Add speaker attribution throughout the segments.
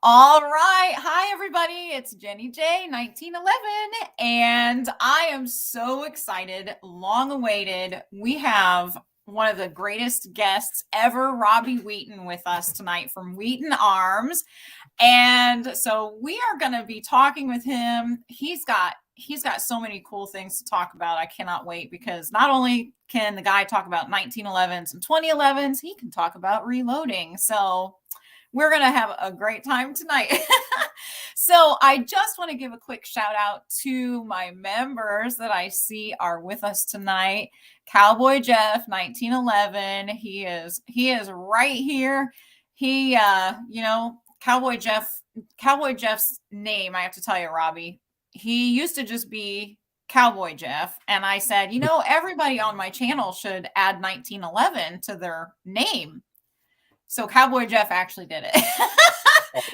Speaker 1: All right. Hi, everybody. It's Jenny J, 1911. And I am so excited, long awaited. We have one of the greatest guests ever, Robbie Wheaton, with us tonight from Wheaton Arms. And so we are going to be talking with him. He's got so many cool things to talk about. I cannot wait because not only can the guy talk about 1911s and 2011s, he can talk about reloading. So we're going to have a great time tonight. So I just want to give a quick shout out to my members that I see are with us tonight. Cowboy Jeff, 1911. He is right here. He, Cowboy Jeff's name, I have to tell you, Robbie, he used to just be Cowboy Jeff. And I said, everybody on my channel should add 1911 to their name. So Cowboy Jeff actually did it.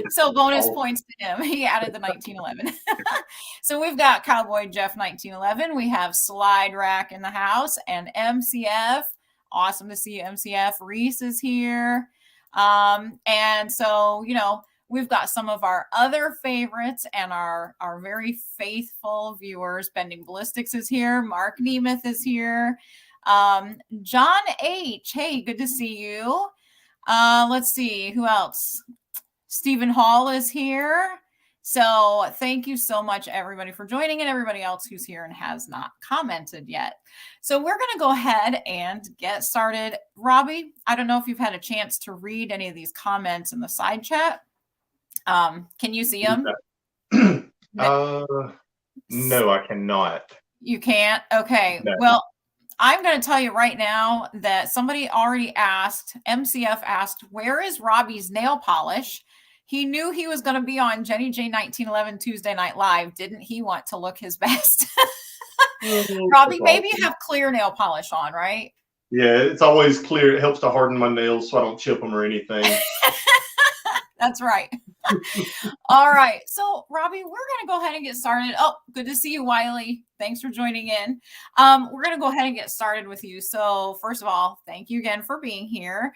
Speaker 1: So bonus points to him. He added the 1911. So we've got Cowboy Jeff 1911. We have Slide Rack in the house and MCF. Awesome to see you, MCF. Reese is here. And so, we've got some of our other favorites and our very faithful viewers. Bending Ballistics is here. Mark Nemeth is here. John H. Hey, good to see you. Let's see who else. Stephen Hall is here. So thank you so much, everybody, for joining, and everybody else who's here and has not commented yet. So we're going to go ahead and get started. Robbie, I don't know if you've had a chance to read any of these comments in the side chat. Can you see them?
Speaker 2: No, I cannot.
Speaker 1: You can't? Okay. No. Well, I'm going to tell you right now that somebody already asked, MCF asked, where is Robbie's nail polish? He knew he was going to be on Jenny J 1911 Tuesday Night Live. Didn't he want to look his best? Robbie, maybe you have clear nail polish on, right?
Speaker 2: Yeah, it's always clear. It helps to harden my nails so I don't chip them or anything.
Speaker 1: That's right. All right. So, Robbie, we're going to go ahead and get started. Oh, good to see you, Wiley. Thanks for joining in. We're going to go ahead and get started with you. So, first of all, thank you again for being here.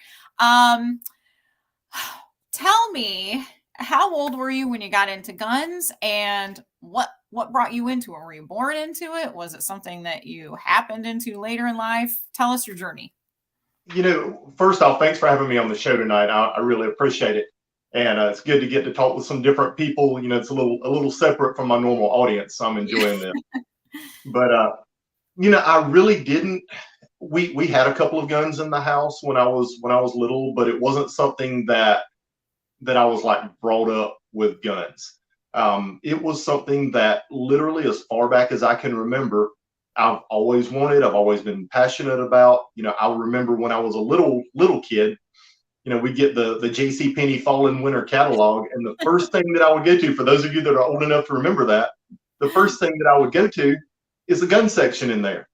Speaker 1: Tell me, how old were you when you got into guns, and what brought you into it? Were you born into it? Was it something that you happened into later in life? Tell us your journey.
Speaker 2: First off, thanks for having me on the show tonight. I really appreciate it. And it's good to get to talk with some different people. It's a little separate from my normal audience, so I'm enjoying this. But I really didn't. We had a couple of guns in the house when I was little, but it wasn't something that I was like brought up with guns. It was something that literally, as far back as I can remember, I've always wanted. I've always been passionate about. I remember when I was a little kid. We get the JCPenney Fall and Winter catalog, and the first thing that I would go to, for those of you that are old enough to remember that, the first thing that I would go to is the gun section in there.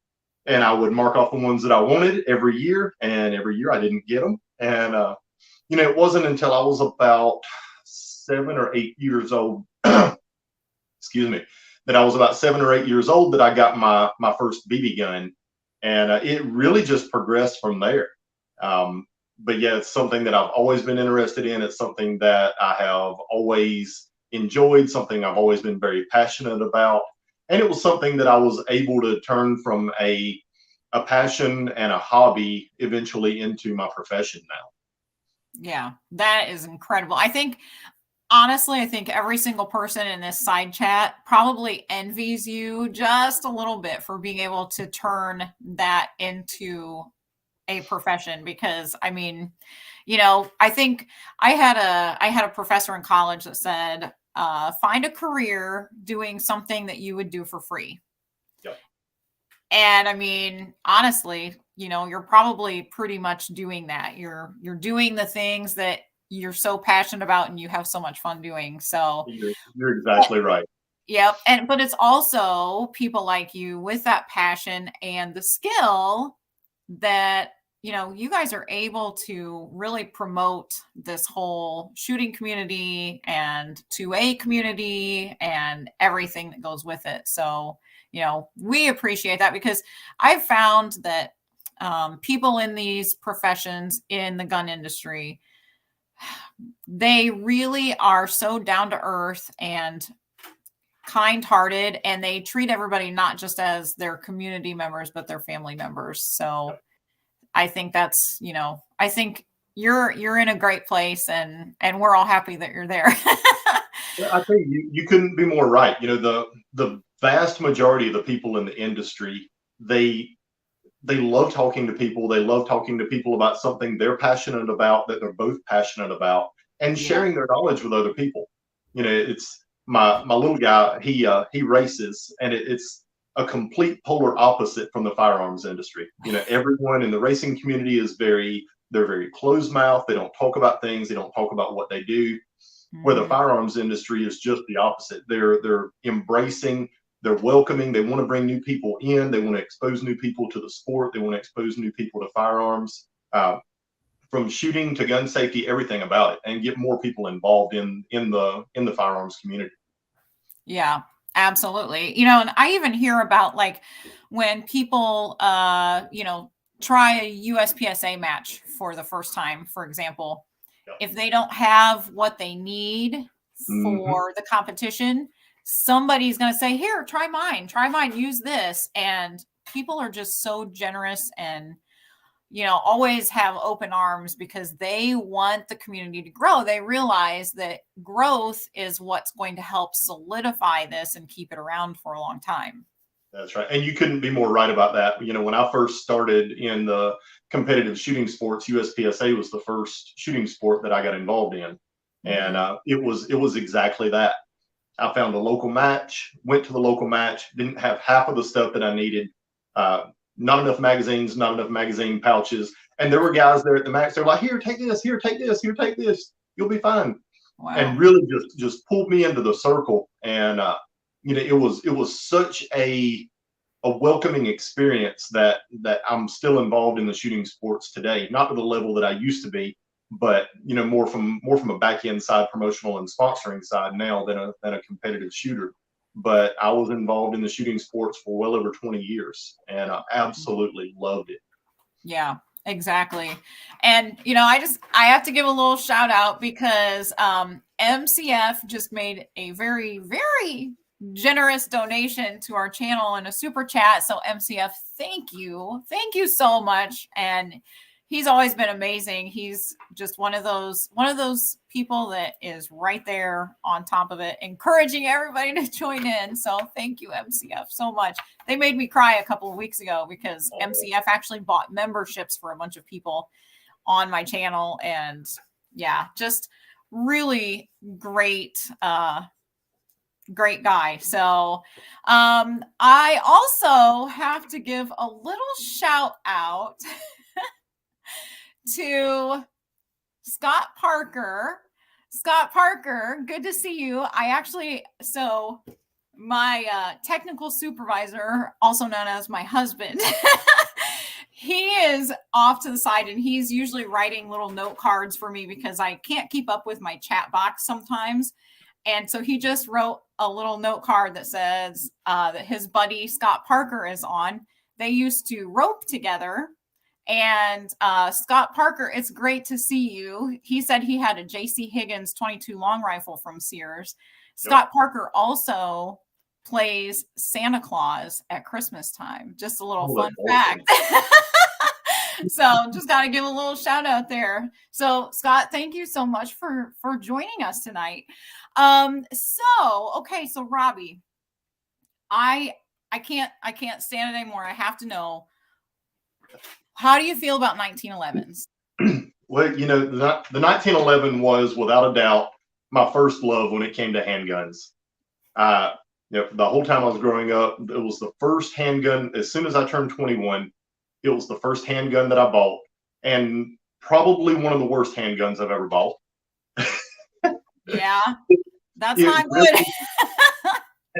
Speaker 2: And I would mark off the ones that I wanted every year, and every year I didn't get them. And, it wasn't until I was about 7 or 8 years old, excuse me, that I was about 7 or 8 years old that I got my first BB gun. And it really just progressed from there. But yeah, it's something that I've always been interested in. It's something that I have always enjoyed, something I've always been very passionate about. And it was something that I was able to turn from a passion and a hobby eventually into my profession now.
Speaker 1: Yeah, that is incredible. Honestly, I think every single person in this side chat probably envies you just a little bit for being able to turn that into a profession, because I think I had a professor in college that said, find a career doing something that you would do for free.
Speaker 2: Yep.
Speaker 1: And honestly, you're probably pretty much doing that. You're doing the things that you're so passionate about and you have so much fun doing. So
Speaker 2: you're exactly right.
Speaker 1: Yep. But it's also people like you with that passion and the skill that you guys are able to really promote this whole shooting community and 2A community and everything that goes with it. So, we appreciate that, because I've found that people in these professions in the gun industry they really are so down to earth and kind-hearted, and they treat everybody not just as their community members, but their family members. So I think that's, I think you're in a great place, and we're all happy that you're there.
Speaker 2: I think you couldn't be more right. The vast majority of the people in the industry, they love talking to people. They love talking to people about something they're passionate about, that they're both passionate about, and
Speaker 1: Yeah.
Speaker 2: sharing their knowledge with other people. It's my little guy. He races, and it's a complete polar opposite from the firearms industry. Everyone in the racing community they're very closed mouth. They don't talk about things. They don't talk about what they do. Where the firearms industry is just the opposite. They're embracing, they're welcoming, they want to bring new people in, they want to expose new people to the sport, they want to expose new people to firearms, from shooting to gun safety, everything about it, and get more people involved in the firearms community.
Speaker 1: Yeah, absolutely. And I even hear about like when people try a USPSA match for the first time, for example. If they don't have what they need for the competition, somebody's going to say, here, try mine, use this. And people are just so generous and, always have open arms because they want the community to grow. They realize that growth is what's going to help solidify this and keep it around for a long time.
Speaker 2: That's right. And you couldn't be more right about that. When I first started in the competitive shooting sports, USPSA was the first shooting sport that I got involved in. And it was exactly that. I found a local match, went to the local match, didn't have half of the stuff that I needed. Not enough magazines, not enough magazine pouches. And there were guys there at the match. They're like, here, take this, here, take this, here, take this. You'll be fine. Wow. And really just pulled me into the circle. And it was such a welcoming experience that I'm still involved in the shooting sports today, not to the level that I used to be, but more from a back end side, promotional and sponsoring side now than a competitive shooter. But I was involved in the shooting sports for well over 20 years, and I absolutely loved it.
Speaker 1: Yeah, exactly. And I have to give a little shout out because MCF just made a very, very generous donation to our channel in a super chat. So MCF, thank you so much. And he's always been amazing. He's just one of those people that is right there on top of it, encouraging everybody to join in. So thank you, MCF, so much. They made me cry a couple of weeks ago because MCF actually bought memberships for a bunch of people on my channel. And yeah, just really great, great guy. So I also have to give a little shout out to Scott Parker. Scott Parker, good to see you. So my technical supervisor, also known as my husband, he is off to the side and he's usually writing little note cards for me because I can't keep up with my chat box sometimes. And so he just wrote a little note card that says that his buddy Scott Parker is on. They used to rope together. And Scott Parker, it's great to see you. He said he had a J.C. Higgins 22 long rifle from Sears. Scott Parker also plays Santa Claus at Christmas time. Just a little fun fact. So just got to give a little shout out there. So Scott, thank you so much for joining us tonight. So Robbie, I can't stand it anymore. I have to know, how do you feel about 1911s?
Speaker 2: Well, the 1911 was without a doubt my first love when it came to handguns. The whole time I was growing up, it was the first handgun. As soon as I turned 21, it was the first handgun that I bought, and probably one of the worst handguns I've ever bought.
Speaker 1: Yeah, that's not good.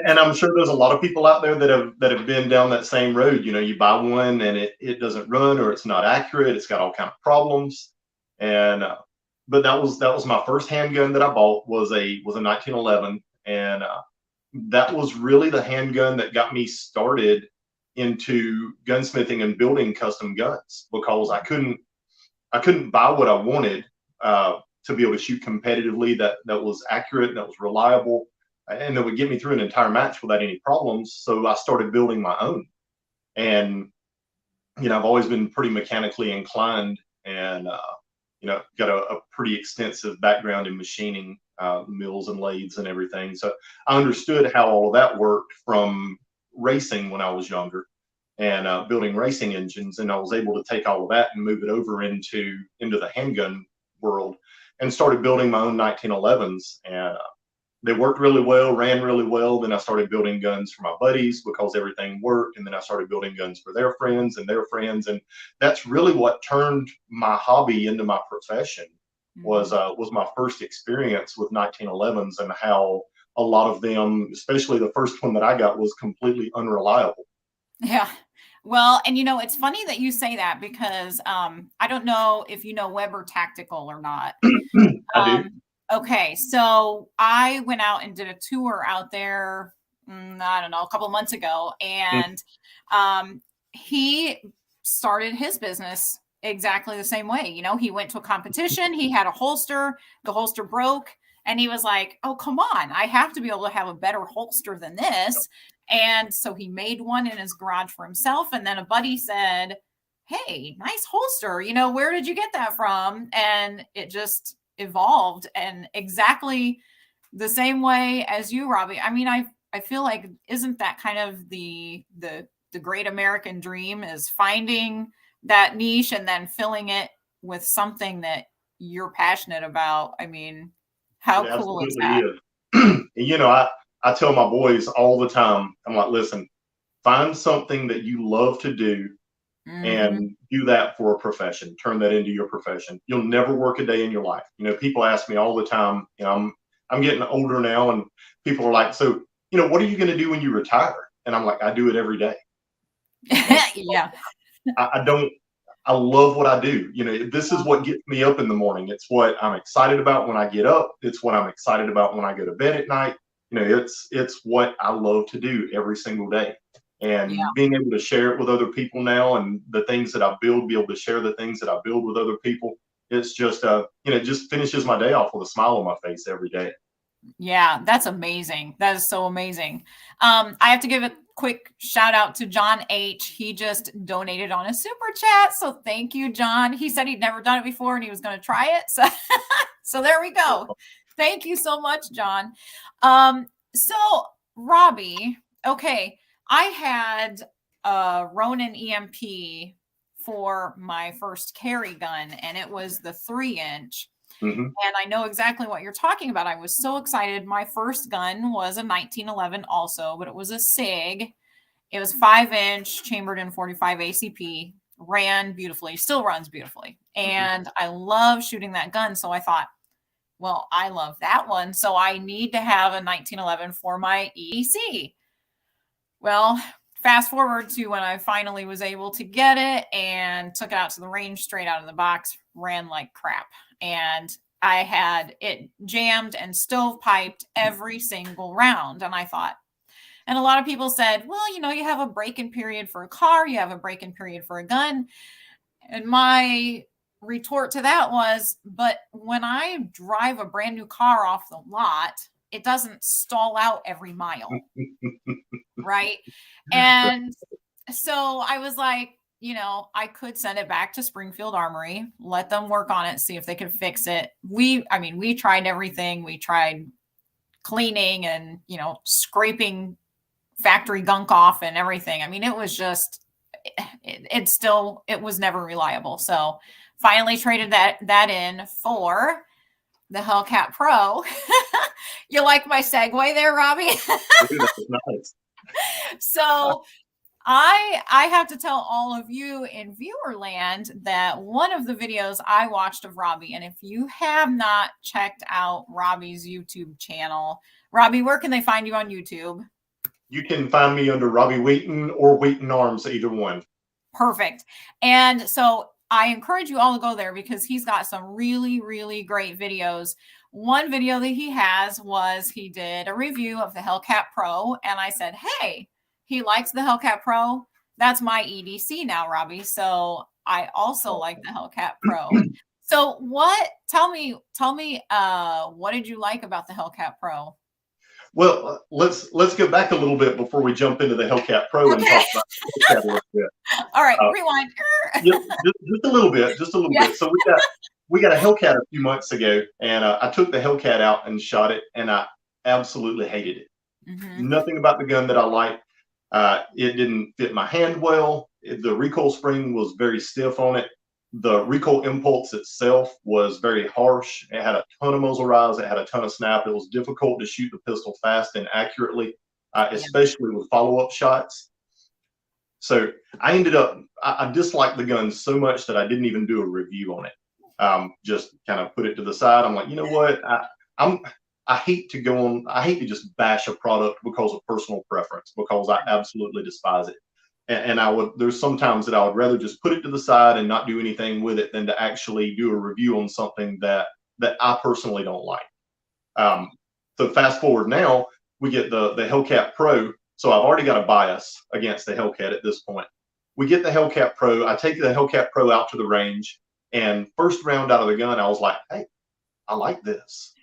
Speaker 2: And I'm sure there's a lot of people out there that have been down that same road. You buy one and it doesn't run, or it's not accurate. It's got all kind of problems. And but that was my first handgun that I bought was a 1911, and that was really the handgun that got me started into gunsmithing and building custom guns, because I couldn't buy what I wanted to be able to shoot competitively that was accurate and that was reliable and that would get me through an entire match without any problems. So I started building my own. And, I've always been pretty mechanically inclined and, got a pretty extensive background in machining, mills and lathes and everything. So I understood how all of that worked from racing when I was younger and building racing engines. And I was able to take all of that and move it over into the handgun world and started building my own 1911s. And they worked really well, ran really well. Then I started building guns for my buddies because everything worked. And then I started building guns for their friends and their friends. And that's really what turned my hobby into my profession was my first experience with 1911s and how a lot of them, especially the first one that I got, was completely unreliable.
Speaker 1: Yeah. Well, and it's funny that you say that because I don't know if you know Weber Tactical or not.
Speaker 2: I do.
Speaker 1: Okay, so I went out and did a tour out there, I don't know, a couple of months ago, and he started his business exactly the same way. He went to a competition, he had a holster, the holster broke, and he was like, oh, come on, I have to be able to have a better holster than this. And so he made one in his garage for himself, and then a buddy said, hey, nice holster, where did you get that from? And it just evolved, and exactly the same way as you, Robbie. I mean, I feel like, isn't that kind of the great American dream, is finding that niche and then filling it with something that you're passionate about? I mean, how cool is that?
Speaker 2: Is. I tell my boys all the time, I'm like, listen, find something that you love to do and do that for a profession. Turn that into your profession. You'll never work a day in your life. People ask me all the time, I'm getting older now, and people are like, so, what are you going to do when you retire? And I'm like, I do it every day.
Speaker 1: Yeah.
Speaker 2: I love what I do. This is what gets me up in the morning. It's what I'm excited about when I get up. It's what I'm excited about when I go to bed at night. It's what I love to do every single day. And being able to share it with other people now, and the things that I build, be able to share the things that I build with other people, it's just it just finishes my day off with a smile on my face every day.
Speaker 1: Yeah, that's amazing. That is so amazing. I have to give a quick shout out to John H. He just donated on a super chat, so thank you, John. He said he'd never done it before and he was going to try it, so there we go. Thank you so much, John. So Robbie, okay, I had a Ronin EMP for my first carry gun, and it was the 3-inch. And I know exactly what you're talking about. I was so excited. My first gun was a 1911 also, but it was a SIG. It was 5-inch, chambered in 45 ACP, ran beautifully, still runs beautifully. And I love shooting that gun. So I thought, well, I love that one, so I need to have a 1911 for my EDC. Well, fast forward to when I finally was able to get it and took it out to the range straight out of the box, ran like crap. And I had it jammed and stovepiped every single round. And I thought, and a lot of people said, well, you have a break-in period for a car, you have a break-in period for a gun. And my retort to that was, but when I drive a brand new car off the lot, it doesn't stall out every mile. Right. And so I was like, I could send it back to Springfield Armory, let them work on it, see if they could fix it. We tried everything. We tried cleaning and, scraping factory gunk off and everything. I mean, it was just, it was never reliable. So finally traded that in for the Hellcat Pro. You like my segue there, Robbie?
Speaker 2: Nice.
Speaker 1: So I have to tell all of you in Viewerland that one of the videos I watched of Robbie, and if you have not checked out Robbie's YouTube channel, Robbie, where can they find you on YouTube?
Speaker 2: You can find me under Robbie Wheaton or Wheaton Arms, either one.
Speaker 1: Perfect. And so I encourage you all to go there because he's got some really, really great videos. One video that he has was he did a review of the Hellcat Pro, and I said, hey, he likes the Hellcat Pro. That's my EDC now, Robbie. So I also like the Hellcat Pro. So tell me, what did you like about the Hellcat Pro?
Speaker 2: Well, let's go back a little bit before we jump into the Hellcat Pro and
Speaker 1: Okay.
Speaker 2: talk about the Hellcat a little bit.
Speaker 1: All right,
Speaker 2: Uh,
Speaker 1: rewind.
Speaker 2: yeah, just a little bit, just a little
Speaker 1: Yeah.
Speaker 2: bit. So we got a Hellcat a few months ago, and I took the Hellcat out and shot it, and I absolutely hated it.
Speaker 1: Hmm.
Speaker 2: Nothing about the gun that I liked. It didn't fit my hand well. The recoil spring was very stiff on it. The recoil impulse itself was very harsh. It had a ton of muzzle rise. It had a ton of snap. It was difficult to shoot the pistol fast and accurately,
Speaker 1: Yeah.
Speaker 2: especially with follow-up shots. So I ended up, I disliked the gun so much that I didn't even do a review on it. Just kind of put it to the side. I'm like, you know what? I'm, I hate to go on, I hate to just bash a product because of personal preference, because I absolutely despise it. And there's sometimes that I would rather just put it to the side and not do anything with it than to actually do a review on something that I personally don't like. Um, so fast forward now, we get the Hellcat Pro. So I've already got a bias against the Hellcat at this point. We get the Hellcat Pro. I take the Hellcat Pro out to the range, and first round out of the gun, I was like, hey, I like this.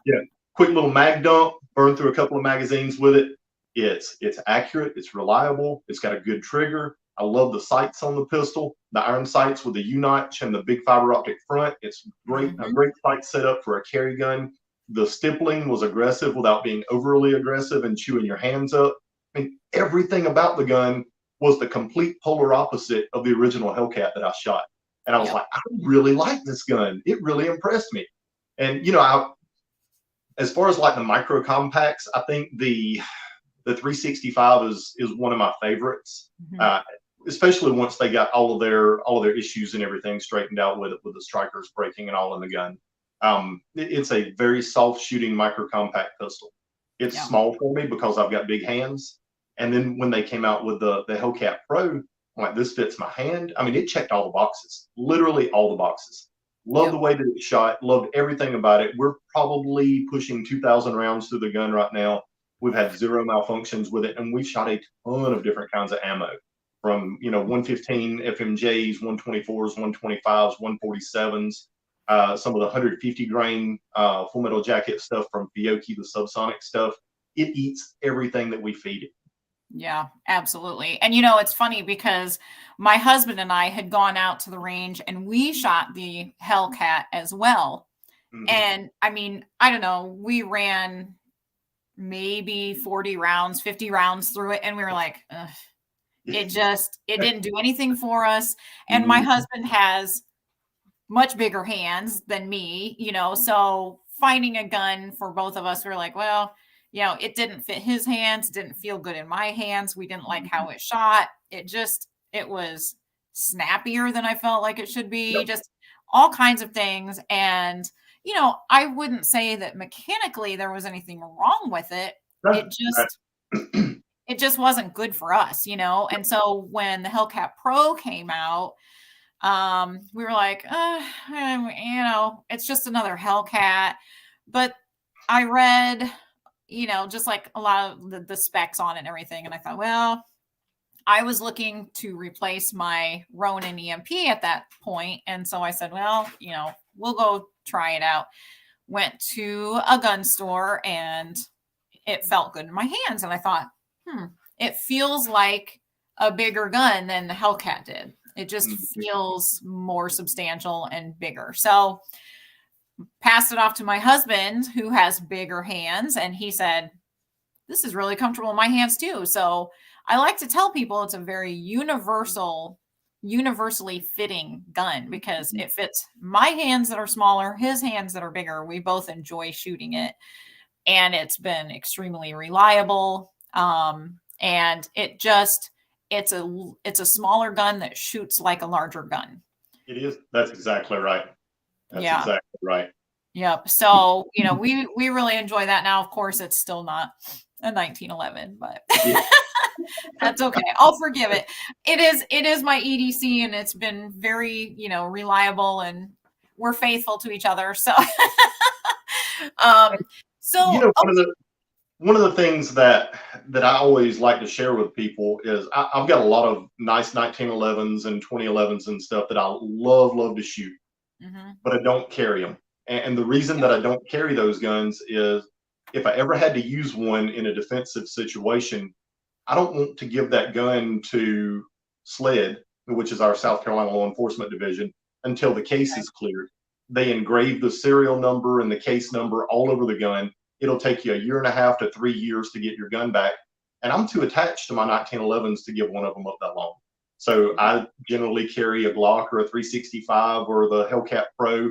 Speaker 2: Yeah, quick little mag dump, burn through a couple of magazines with it. It's accurate, it's reliable, it's got a good trigger. I love the sights on the pistol, the iron sights with the U-notch and the big fiber optic front. It's great, a
Speaker 1: Hmm.
Speaker 2: great sight setup for a carry gun. The stippling was aggressive without being overly aggressive and chewing your hands up. I mean, everything about the gun was the complete polar opposite of the original Hellcat that I shot. And I was
Speaker 1: Yep.
Speaker 2: like, I really like this gun. It really impressed me. And as far as like the micro compacts, I think the 365 is one of my favorites,
Speaker 1: Hmm.
Speaker 2: uh, especially once they got all of their issues and everything straightened out with it, with the strikers breaking and all in the gun. It's a very soft shooting micro compact pistol. It's
Speaker 1: Yeah.
Speaker 2: small for me because I've got big hands. And then when they came out with the Hellcat Pro, I'm like, this fits my hand. I mean, it checked all the boxes, literally all the boxes. Loved the
Speaker 1: Yep.
Speaker 2: way that it shot, loved everything about it. We're probably pushing 2,000 rounds through the gun right now. We've had zero malfunctions with it, and we've shot a ton of different kinds of ammo, from 115 FMJs, 124s, 125s, 147s, some of the 150 grain full metal jacket stuff from Fiocchi, the subsonic stuff. It eats everything that we feed it.
Speaker 1: Yeah, absolutely. And it's funny because my husband and I had gone out to the range and we shot the Hellcat as well.
Speaker 2: Mm-hmm.
Speaker 1: And I mean, I don't know, we ran maybe 40 rounds, 50 rounds through it, and we were like, ugh, it didn't do anything for us. And my
Speaker 2: Mm-hmm.
Speaker 1: husband has much bigger hands than me, so finding a gun for both of us, we were like, well, it didn't fit his hands, didn't feel good in my hands. We didn't like how it shot. It was snappier than I felt like it should be,
Speaker 2: Yep.
Speaker 1: just all kinds of things. And, I wouldn't say that mechanically there was anything wrong with it.
Speaker 2: Right.
Speaker 1: It just, it just wasn't good for us, And so when the Hellcat Pro came out, we were like, it's just another Hellcat. But I read, just like a lot of the specs on it and everything. And I thought, well, I was looking to replace my Ronin EMP at that point. And so I said, well, we'll go try it out. Went to a gun store and it felt good in my hands. And I thought, it feels like a bigger gun than the Hellcat did. It just feels more substantial and bigger. So passed it off to my husband, who has bigger hands, and he said, this is really comfortable in my hands too. So I like to tell people it's a very universally fitting gun because it fits my hands that are smaller, his hands that are bigger. We both enjoy shooting it, and it's been extremely reliable. And it's a smaller gun that shoots like a larger gun.
Speaker 2: It is. That's exactly right. That's
Speaker 1: Yeah.
Speaker 2: exactly right.
Speaker 1: Yep. So, we really enjoy that. Now, of course, it's still not a 1911, but
Speaker 2: Yeah.
Speaker 1: that's okay. I'll forgive it. It is my EDC, and it's been very, reliable, and we're faithful to each other. So, um, so
Speaker 2: You know, one of the things that I always like to share with people is I've got a lot of nice 1911s and 2011s and stuff that I love to shoot. but I don't carry them. And the reason that I don't carry those guns is if I ever had to use one in a defensive situation, I don't want to give that gun to SLED, which is our South Carolina Law Enforcement Division, until the case is cleared. They engrave the serial number and the case number all over the gun. It'll take you 1.5 to 3 years to get your gun back. And I'm too attached to my 1911s to give one of them up that long. So I generally carry a Glock or a 365 or the Hellcat Pro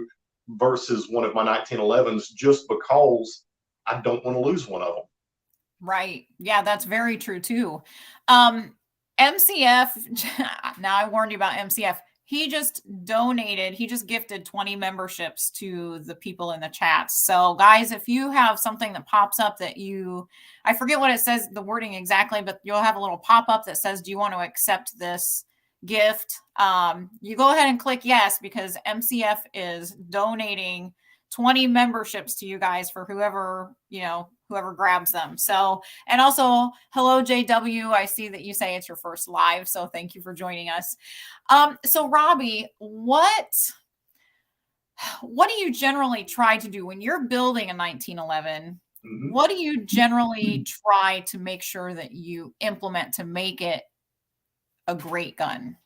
Speaker 2: versus one of my 1911s just because I don't want to lose one of them.
Speaker 1: Right. Yeah, that's very true too. MCF, now I warned you about MCF. He just gifted 20 memberships to the people in the chats. So guys, if you have something that pops up that I forget what it says, the wording exactly, but you'll have a little pop-up that says, do you want to accept this gift? You go ahead and click yes, because MCF is donating 20 memberships to you guys for whoever grabs them. So, and also, hello, JW. I see that you say it's your first live, so thank you for joining us. So Robbie, what do you generally try to do when you're building a 1911? What do you generally try to make sure that you implement to make it a great gun?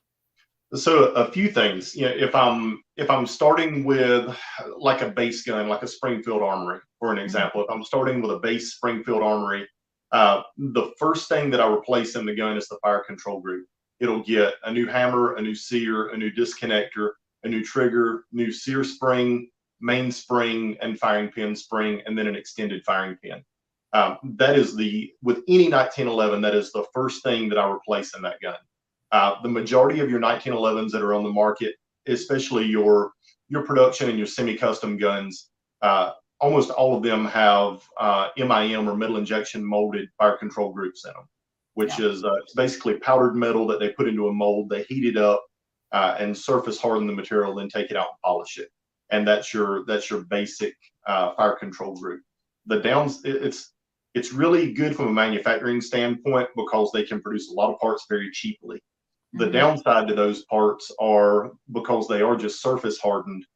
Speaker 2: So a few things, if I'm starting with like a base gun, like a Springfield Armory, for an example, if I'm starting with a base Springfield Armory, the first thing that I replace in the gun is the fire control group. It'll get a new hammer, a new sear, a new disconnector, a new trigger, new sear spring, main spring, and firing pin spring, and then an extended firing pin. That is with any 1911, that is the first thing that I replace in that gun. The majority of your 1911s that are on the market, especially your production and your semi-custom guns, almost all of them have MIM or metal injection molded fire control groups in them, which is it's basically powdered metal that they put into a mold, they heat it up and surface harden the material, then take it out and polish it. And that's your basic fire control group. It's really good from a manufacturing standpoint because they can produce a lot of parts very cheaply. The downside to those parts are because they are just surface hardened.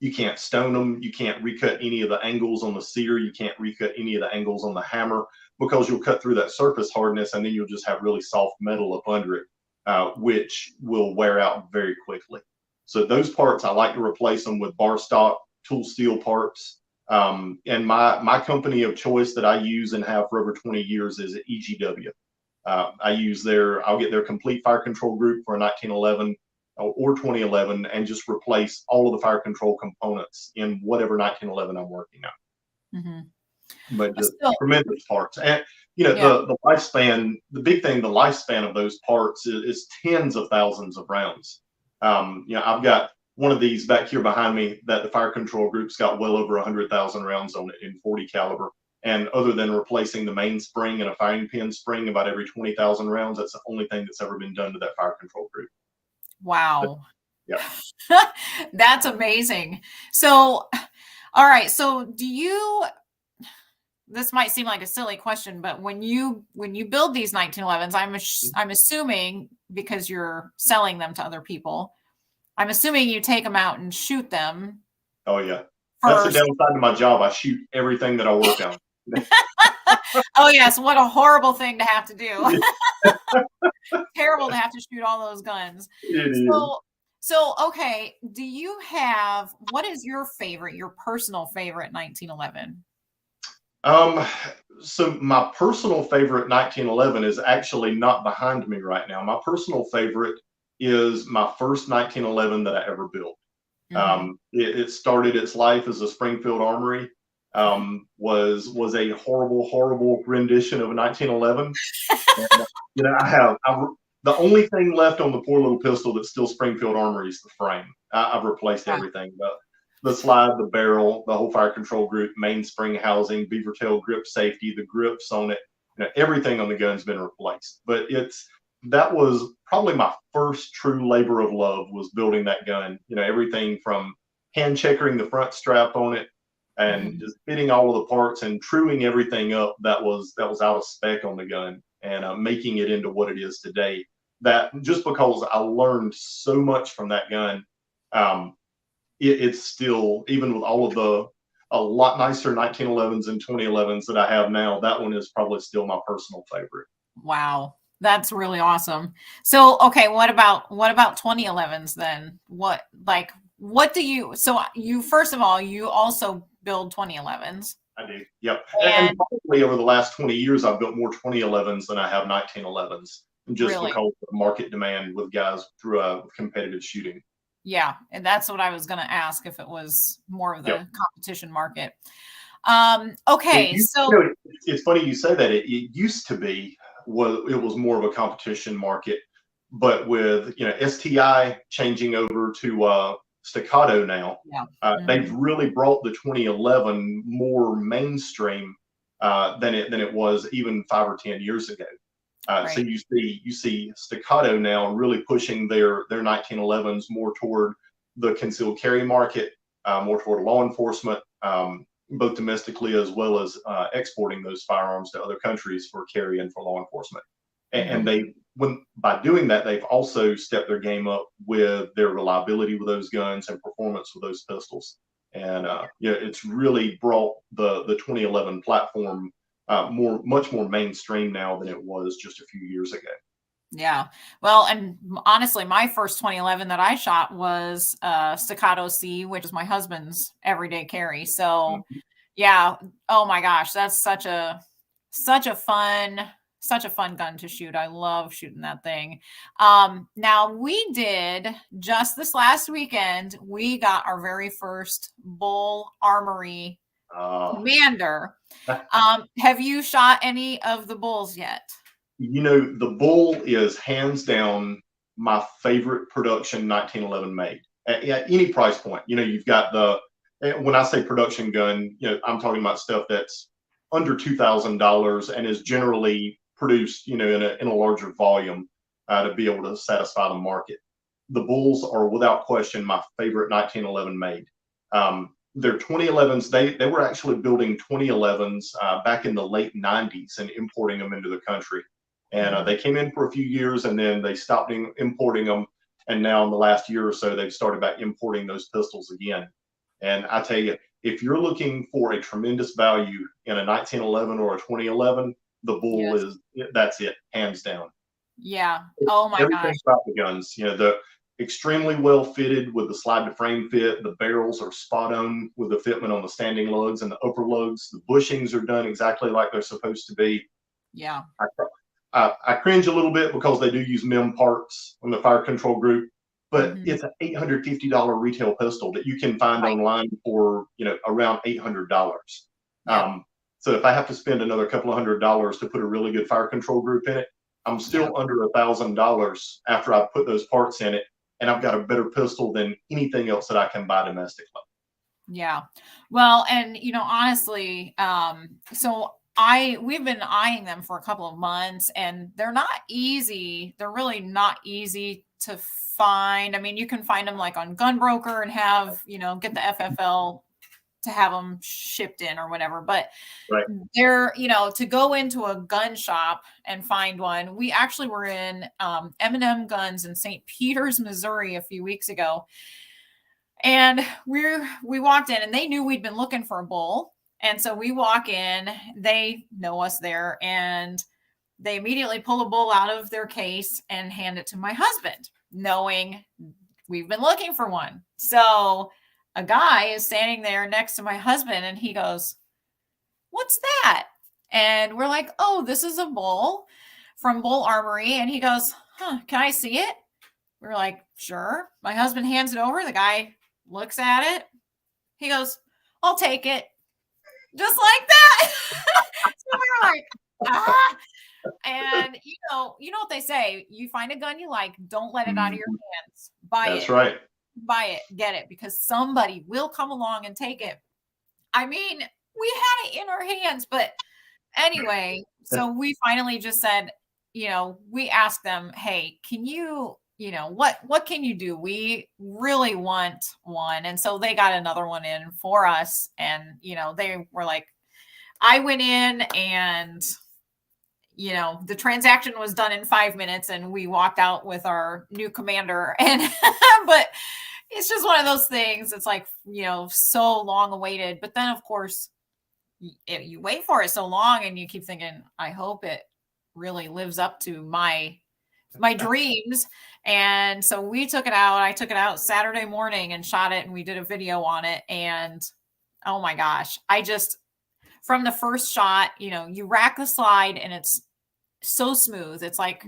Speaker 2: You can't stone them. You can't recut any of the angles on the sear. You can't recut any of the angles on the hammer because you'll cut through that surface hardness and then you'll just have really soft metal up under it, which will wear out very quickly. So those parts, I like to replace them with bar stock tool steel parts. And my company of choice that I use and have for over 20 years is EGW. I'll get their complete fire control group for a 1911 or 2011 and just replace all of the fire control components in whatever 1911 I'm working on. But just tremendous parts. And, the lifespan, the big thing, the lifespan of those parts is tens of thousands of rounds. I've got one of these back here behind me that the fire control group's got well over 100,000 rounds on it in 40 caliber. And other than replacing the main spring and a firing pin spring about every 20,000 rounds, that's the only thing that's ever been done to that fire control group.
Speaker 1: Wow.
Speaker 2: But, yeah.
Speaker 1: That's amazing. So, all right. So this might seem like a silly question, but when you build these 1911s, I'm assuming, because you're selling them to other people, I'm assuming you take them out and shoot them.
Speaker 2: Oh, yeah. That's the downside to my job. I shoot everything that I work on.
Speaker 1: Oh yes, what a horrible thing to have to do. Terrible to have to shoot all those guns. So okay, what is your personal favorite 1911?
Speaker 2: So my personal favorite 1911 is actually not behind me right now. My personal favorite is my first 1911 that I ever built. It started its life as a Springfield Armory. Was a horrible rendition of a 1911. And, the only thing left on the poor little pistol that's still Springfield Armory is the frame. I've replaced everything, the slide, the barrel, the whole fire control group, mainspring housing, beaver tail grip safety, the grips on it. Everything on the gun's been replaced. But that was probably my first true labor of love, was building that gun. Everything from hand checkering the front strap on it and just fitting all of the parts and truing everything up that was out of spec on the gun, and making it into what it is today. That just because I learned so much from that gun. it's still, even with all of a lot nicer 1911s and 2011s that I have now, that one is probably still my personal favorite.
Speaker 1: Wow. That's really awesome. So, okay, what about 2011s then? What do you, so you, first of all, you also build 2011s.
Speaker 2: I do. Yep. And probably over the last 20 years, I've built more 2011s than I have 1911s, just
Speaker 1: really?
Speaker 2: because of the market demand with guys through competitive shooting.
Speaker 1: Yeah, and that's what I was going to ask, if it was more of the
Speaker 2: Yep.
Speaker 1: competition market. Okay,
Speaker 2: it's funny you say that. It used to be, it was more of a competition market, but with STI changing over to Staccato now, they've really brought the 2011 more mainstream than it was even 5 or 10 years ago. So you see Staccato now really pushing their 1911s more toward the concealed carry market, more toward law enforcement, both domestically as well as exporting those firearms to other countries for carry and for law enforcement. And by doing that, they've also stepped their game up with their reliability with those guns and performance with those pistols. And it's really brought the 2011 platform much more mainstream now than it was just a few years ago.
Speaker 1: Yeah. Well, and honestly, my first 2011 that I shot was Staccato C, which is my husband's everyday carry. So yeah. Oh my gosh, that's such a fun gun to shoot. I love shooting that thing. Now we did, just this last weekend, we got our very first Bull Armory Commander. Have you shot any of the Bulls yet?
Speaker 2: The Bull is hands down my favorite production 1911 made at any price point. You've got when I say production gun, I'm talking about stuff that's under $2,000 and is generally produced, in a larger volume to be able to satisfy the market. The Bulls are without question my favorite 1911 made. Their 2011s, they were actually building 2011s back in the late 90s and importing them into the country. And they came in for a few years and then they stopped importing them. And now in the last year or so, they've started back importing those pistols again. And I tell you, if you're looking for a tremendous value in a 1911 or a 2011, the Bull that's it, hands down.
Speaker 1: Yeah. Oh my gosh.
Speaker 2: Everything about the guns, they're extremely well fitted with the slide to frame fit. The barrels are spot on with the fitment on the standing lugs and the upper lugs. The bushings are done exactly like they're supposed to be.
Speaker 1: Yeah.
Speaker 2: I cringe a little bit because they do use MIM parts from the fire control group, but it's an $850 retail pistol that you can find online for around $800. So if I have to spend another couple of $100 to put a really good fire control group in it, I'm still under $1,000 after I put those parts in it, and I've got a better pistol than anything else that I can buy domestically.
Speaker 1: Yeah. Well, and honestly, we've been eyeing them for a couple of months, and they're not easy. They're really not easy to find. I mean, you can find them like on Gunbroker and have, get the FFL to have them shipped in or whatever, but they're, to go into a gun shop and find one. We actually were in M&M Guns in St. Peters, Missouri a few weeks ago. And we walked in and they knew we'd been looking for a Bull. And so we walk in, they know us there, and they immediately pull a Bull out of their case and hand it to my husband, knowing we've been looking for one. So a guy is standing there next to my husband and he goes, "What's that?" And we're like, "Oh, this is a Bull from Bull Armory." And he goes, "Can I see it?" We're like, "Sure." My husband hands it over. The guy looks at it. He goes, "I'll take it." Just like that. So we were like, ah. And you know what they say, you find a gun you like, don't let it out of your hands. Buy it.
Speaker 2: That's right.
Speaker 1: Buy it, get it, because somebody will come along and take it. I mean, we had it in our hands, but anyway, so we finally just said, we asked them, "Hey, can you, what can you do? We really want one." And so they got another one in for us. And, they were like, I went in and, the transaction was done in 5 minutes and we walked out with our new commander. And, but it's just one of those things. It's like, so long awaited. But then, of course, you wait for it so long and you keep thinking, I hope it really lives up to my dreams. And so we took it out. I took it out Saturday morning and shot it, and we did a video on it. And oh my gosh, from the first shot, you rack the slide and it's so smooth. It's like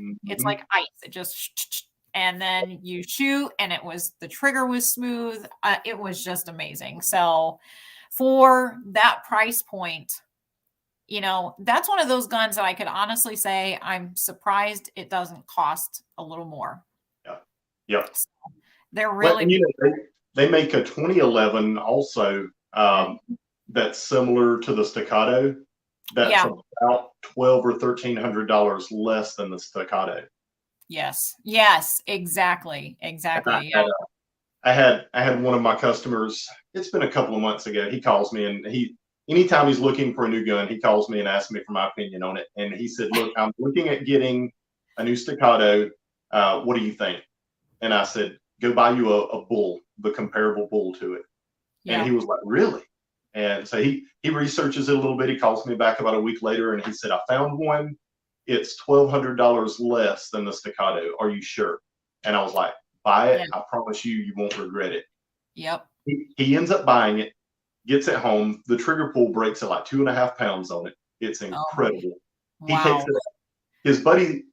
Speaker 1: ice. It just, and then you shoot and the trigger was smooth. It was just amazing. So for that price point, that's one of those guns that I could honestly say I'm surprised it doesn't cost a little more.
Speaker 2: Yeah.
Speaker 1: So they're really,
Speaker 2: they make a 2011 also that's similar to the Staccato. That's about $1,200 or $1,300 less than the Staccato.
Speaker 1: Yes, exactly.
Speaker 2: I had one of my customers, it's been a couple of months ago, he calls me, and anytime he's looking for a new gun, he calls me and asks me for my opinion on it. And he said, look, I'm looking at getting a new Staccato. What do you think? And I said, go buy you a bull, the comparable bull to it. Yeah. And he was like, really? And so he researches it a little bit. He calls me back about a week later and he said, I found one. It's $1,200 less than the Staccato. Are you sure? And I was like, buy it. Yeah. I promise you, you won't regret it.
Speaker 1: Yep.
Speaker 2: He ends up buying it, gets it home. The trigger pull breaks at like 2.5 pounds on it. It's incredible.
Speaker 1: Wow.
Speaker 2: He takes it.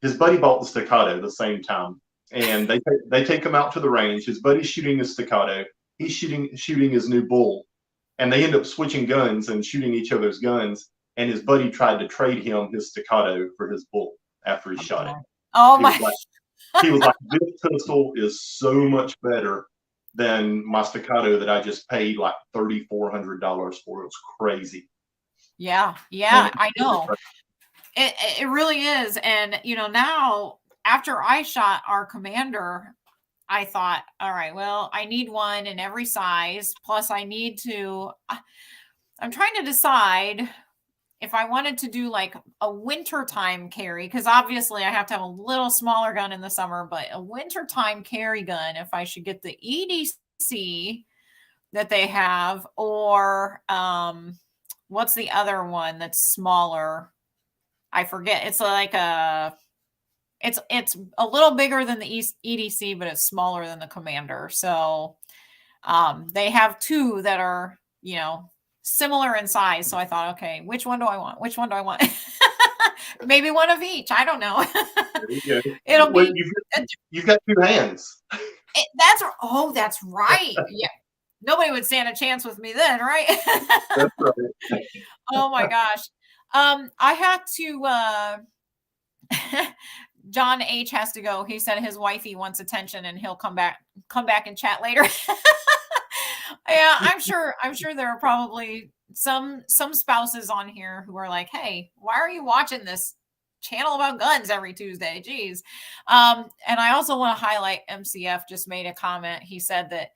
Speaker 2: His buddy bought the Staccato the same time, and they take him out to the range. His buddy's shooting his Staccato. He's shooting his new bull, and they end up switching guns and shooting each other's guns. And his buddy tried to trade him his Staccato for his bull after he shot it.
Speaker 1: Oh my!
Speaker 2: He was like, this pistol is so much better than my Staccato that I just paid like $3,400 for. It was crazy.
Speaker 1: Yeah, I know. It really is. And, now after I shot our Commander, I thought, all right, well, I need one in every size. Plus I'm trying to decide if I wanted to do like a wintertime carry, because obviously I have to have a little smaller gun in the summer, but a wintertime carry gun, if I should get the EDC that they have, or what's the other one that's smaller? I forget. It's like it's a little bigger than the EDC, but it's smaller than the Commander. So they have two that are, similar in size. So I thought, okay, which one do I want? Maybe one of each. I don't know.
Speaker 2: You've got two hands.
Speaker 1: That's right. Yeah. Nobody would stand a chance with me then, right?
Speaker 2: That's right.
Speaker 1: Oh my gosh. I had to John H has to go. He said his wifey wants attention and he'll come back and chat later. Yeah, I'm sure there are probably some spouses on here who are like, hey, why are you watching this channel about guns every Tuesday? Jeez. And I also want to highlight MCF just made a comment. He said that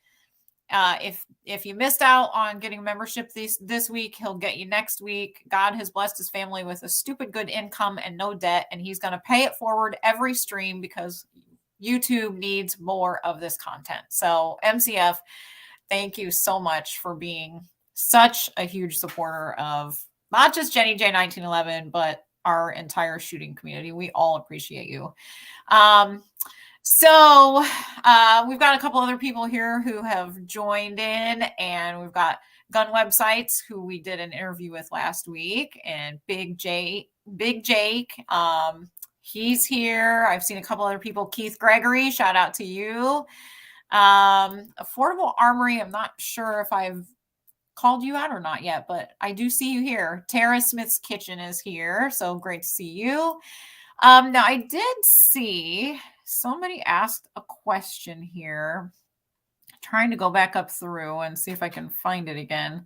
Speaker 1: if you missed out on getting membership this week, he'll get you next week. God has blessed his family with a stupid good income and no debt, and he's going to pay it forward every stream because YouTube needs more of this content. So MCF, thank you so much for being such a huge supporter of not just Jenny J 1911, but our entire shooting community. We all appreciate you. So we've got a couple other people here who have joined in, and we've got Gun Websites, who we did an interview with last week, and Big Jake. He's here. I've seen a couple other people. Keith Gregory, shout out to you. Affordable Armory, I'm not sure if I've called you out or not yet, but I do see you here. Tara Smith's Kitchen is here, so great to see you. Now I did see somebody asked a question here. I'm trying to go back up through and see if I can find it again.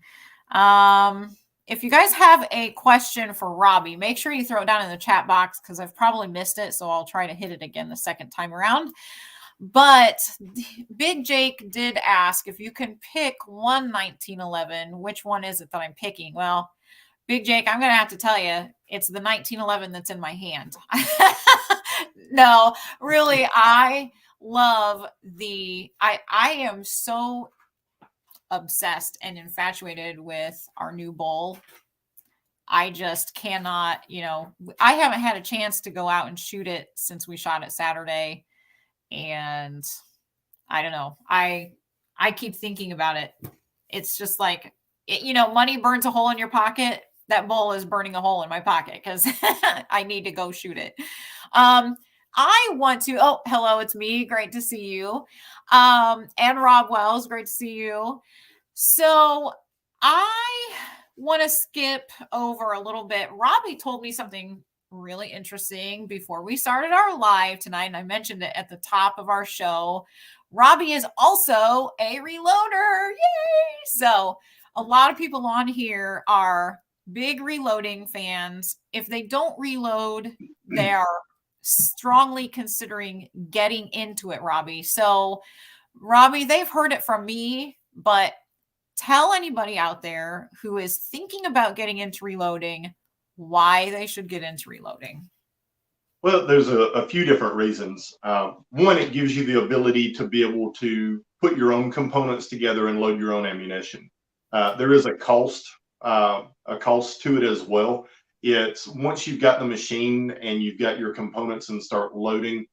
Speaker 1: If you guys have a question for Robbie, make sure you throw it down in the chat box because I've probably missed it, so I'll try to hit it again the second time around. But Big Jake did ask if you can pick one 1911, which one is it that I'm picking? Well, Big Jake, I'm going to have to tell you, it's the 1911 that's in my hand. No, really, I love I am so obsessed and infatuated with our new bowl. I just cannot, I haven't had a chance to go out and shoot it since we shot it Saturday. And I don't know. I keep thinking about it. It's just like, money burns a hole in your pocket. That bowl is burning a hole in my pocket because I need to go shoot it. I want to, oh, hello, it's me. Great to see you. And Rob Wells, great to see you. So I want to skip over a little bit. Robbie told me something really interesting before we started our live tonight, and I mentioned it at the top of our show. Robbie is also a reloader. Yay! So a lot of people on here are big reloading fans. If they don't reload, they are strongly considering getting into it, Robbie. So Robbie, they've heard it from me, but tell anybody out there who is thinking about getting into reloading why they should get into reloading.
Speaker 2: Well, there's a few different reasons. One, it gives you the ability to be able to put your own components together and load your own ammunition. There is a cost to it as well. It's once you've got the machine and you've got your components and start loading,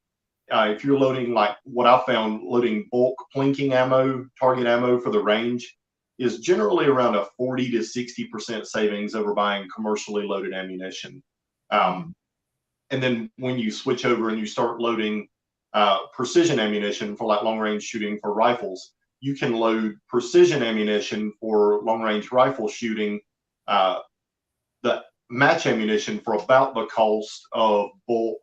Speaker 2: if you're loading, like what I found, loading bulk plinking ammo, target ammo for the range is generally around a 40 to 60% savings over buying commercially loaded ammunition. And then when you switch over and you start loading precision ammunition for like long range shooting for rifles, you can load precision ammunition for long range rifle shooting, the match ammunition for about the cost of bulk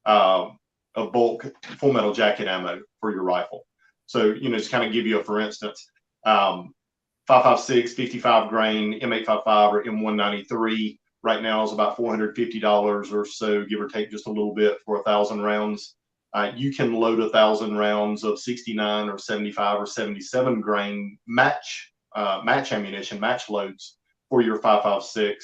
Speaker 2: full metal jacket ammo for your rifle. So, just kind of give you for instance, 5.56, 55 grain, M855 or M193 right now is about $450 or so, give or take just a little bit, for 1,000 rounds. You can load 1,000 rounds of 69 or 75 or 77 grain match ammunition, match loads for your 5.56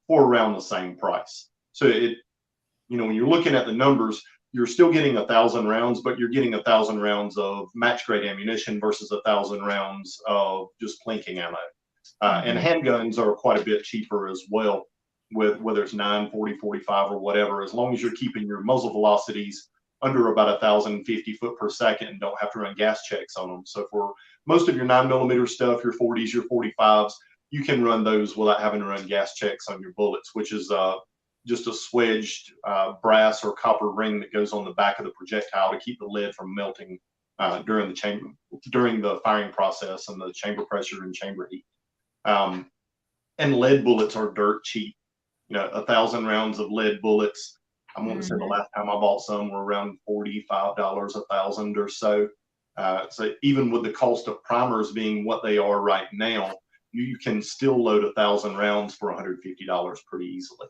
Speaker 2: for around the same price. So when you're looking at the numbers, you're still getting 1,000 rounds, but you're getting 1,000 rounds of match grade ammunition versus 1,000 rounds of just plinking ammo. And handguns are quite a bit cheaper as well, with whether it's 9, 40, 45 or whatever, as long as you're keeping your muzzle velocities under about 1,050 foot per second and don't have to run gas checks on them. So for most of your 9mm stuff, your 40s, your 45s, you can run those without having to run gas checks on your bullets, which is just a swedged brass or copper ring that goes on the back of the projectile to keep the lead from melting during the firing process and the chamber pressure and chamber heat. And lead bullets are dirt cheap. 1,000 rounds of lead bullets, I want to say the last time I bought some were around $45 1,000 or so. So even with the cost of primers being what they are right now, you can still load 1,000 rounds for $150 pretty easily.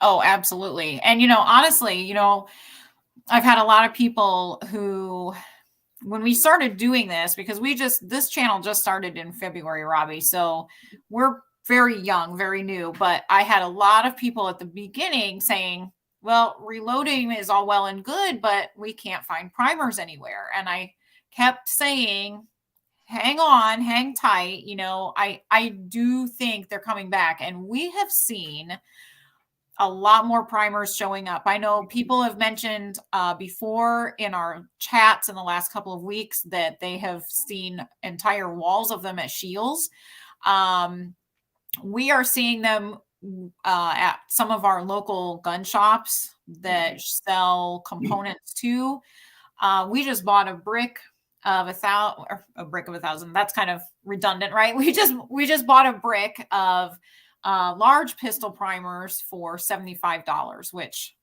Speaker 1: Oh, absolutely. And, honestly, I've had a lot of people who, when we started doing this, because this channel just started in February, Robbie. So we're very young, very new, but I had a lot of people at the beginning saying, well, reloading is all well and good, but we can't find primers anywhere. And I kept saying, hang on, hang tight. I do think they're coming back, and we have seen a lot more primers showing up. I know people have mentioned before in our chats in the last couple of weeks that they have seen entire walls of them at Shields. We are seeing them at some of our local gun shops that sell components too. We just bought a brick of 1,000. That's kind of redundant, right? We just bought a brick of large pistol primers for $75, which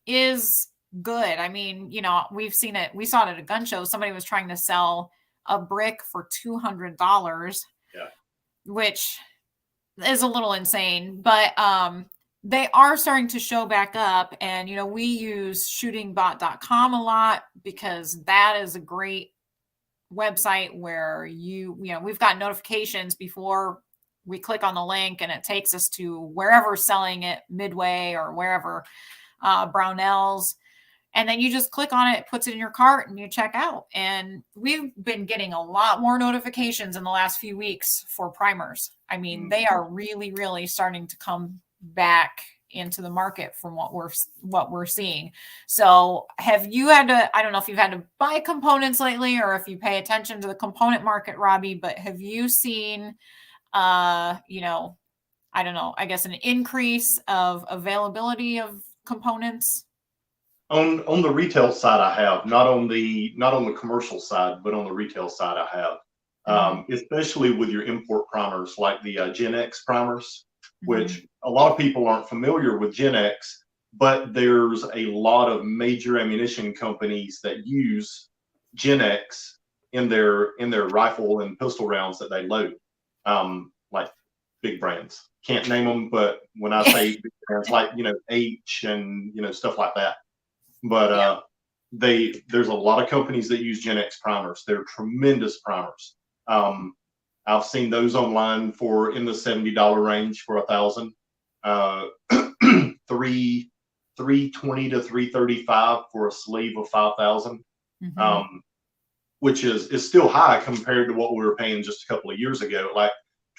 Speaker 1: is good. I mean, we've seen it. We saw it at a gun show. Somebody was trying to sell a brick for $200, which is a little insane, but they are starting to show back up. And, we use shootingbot.com a lot because that is a great website where we've got notifications before we click on the link and it takes us to wherever selling it, Midway or wherever, Brownells. And then you just click on it, puts it in your cart, and you check out. And we've been getting a lot more notifications in the last few weeks for primers. I mean, they are really, really starting to come back into the market from what we're seeing. So have you had to, I don't know if you've had to buy components lately or if you pay attention to the component market, Robbie, but have you seen, I don't know, I guess an increase of availability of components?
Speaker 2: On the retail side, I have not on the commercial side, but on the retail side, I have. Especially with your import primers like the Gen X primers, which a lot of people aren't familiar with Gen X, but there's a lot of major ammunition companies that use Gen X in their rifle and pistol rounds that they load, like big brands. Can't name them, but when I say big brands, like H and stuff like that. But there's a lot of companies that use Gen X primers. They're tremendous primers. I've seen those online for in the $70 range for 1,000, 320 to 335 for a sleeve of 5,000, which is still high compared to what we were paying just a couple of years ago, like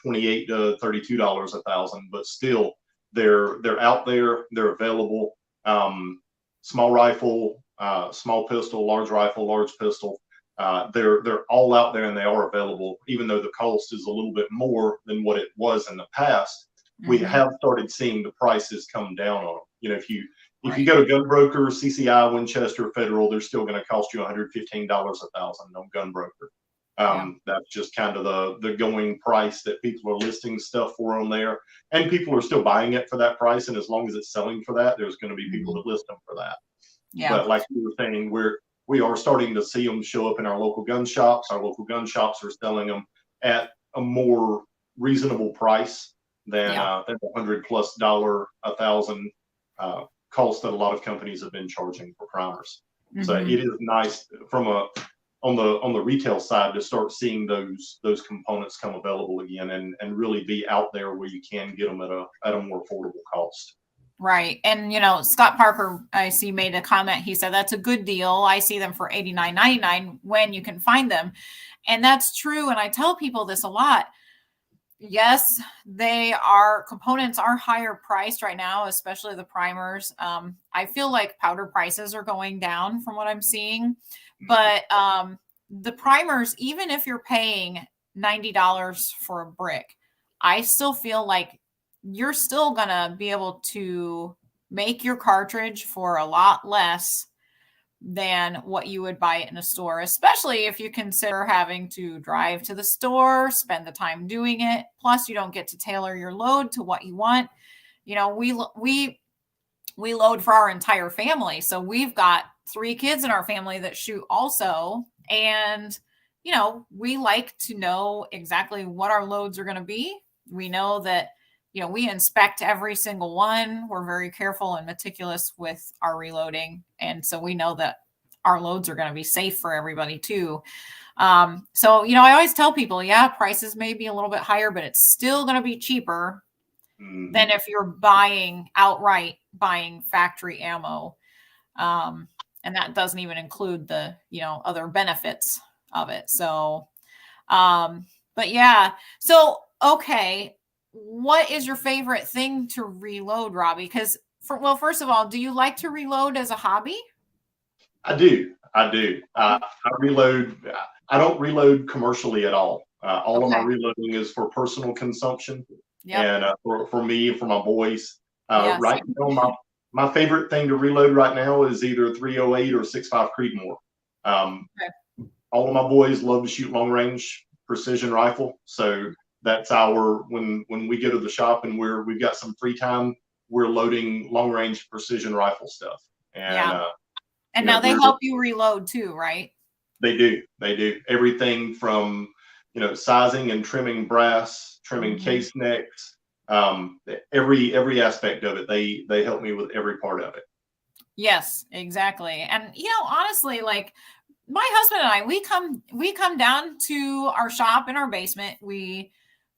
Speaker 2: $28 to $32 1,000. But still, they're out there. They're available. Small rifle, small pistol, large rifle, large pistol. They're all out there and they are available, even though the cost is a little bit more than what it was in the past. We have started seeing the prices come down on them. If you go to Gunbroker, CCI, Winchester, Federal, they're still going to cost you $115 1,000 on Gunbroker. That's just kind of the going price that people are listing stuff for on there, and people are still buying it for that price. And as long as it's selling for that, there's going to be people that list them for that. But like you were saying, we are starting to see them show up in our local gun shops. Our local gun shops are selling them at a more reasonable price than the $100+ 1,000 cost that a lot of companies have been charging for primers. So it is nice on the retail side to start seeing those components come available again and really be out there where you can get them at a more affordable cost.
Speaker 1: Right. And, Scott Parker, I see, made a comment. He said, that's a good deal. I see them for $89.99 when you can find them. And that's true. And I tell people this a lot. Yes, components are higher priced right now, especially the primers. I feel like powder prices are going down from what I'm seeing. But the primers, even if you're paying $90 for a brick, I still feel like you're still going to be able to make your cartridge for a lot less than what you would buy it in a store, especially if you consider having to drive to the store, spend the time doing it. Plus, you don't get to tailor your load to what you want. We load for our entire family. So we've got 3 kids in our family that shoot also. And, we like to know exactly what our loads are going to be. We know that, we inspect every single one. We're very careful and meticulous with our reloading. And so we know that our loads are going to be safe for everybody too. So, I always tell people, prices may be a little bit higher, but it's still going to be cheaper than if you're outright buying factory ammo. And that doesn't even include the, other benefits of it. So, but yeah. So, okay. What is your favorite thing to reload, Robbie? Because first of all, do you like to reload as a hobby?
Speaker 2: I do. I reload. I don't reload commercially at all. All of my reloading is for personal consumption, and for me and for my boys. Right now, my favorite thing to reload right now is either 308 or 6.5 Creedmoor. All of my boys love to shoot long range precision rifle, so that's when we go to the shop and we've got some free time, we're loading long range precision rifle stuff. And
Speaker 1: now they help you reload too, right?
Speaker 2: They do. Everything from sizing and trimming brass, trimming case necks, every aspect of it. They help me with every part of it.
Speaker 1: Yes, exactly. And honestly, like my husband and I, we come down to our shop in our basement. We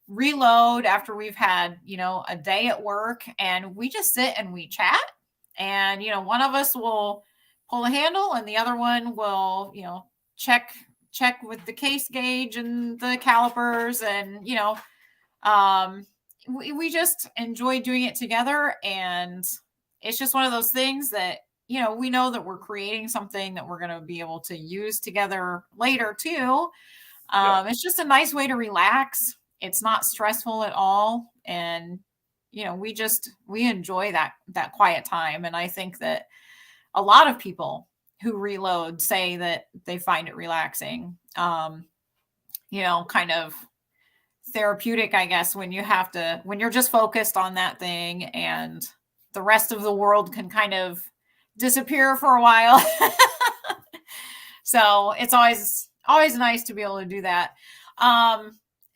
Speaker 1: reload after we've had a day at work, and we just sit and we chat. And one of us will pull a handle, and the other one will, check with the case gauge and the calipers, and we just enjoy doing it together. And it's just one of those things that, we know that we're creating something that we're going to be able to use together later too. It's just a nice way to relax. It's not stressful at all. And, we enjoy that quiet time. And I think that a lot of people who reload say that they find it relaxing, kind of therapeutic, I guess, when you're just focused on that thing, and the rest of the world can kind of disappear for a while. So it's always nice to be able to do that.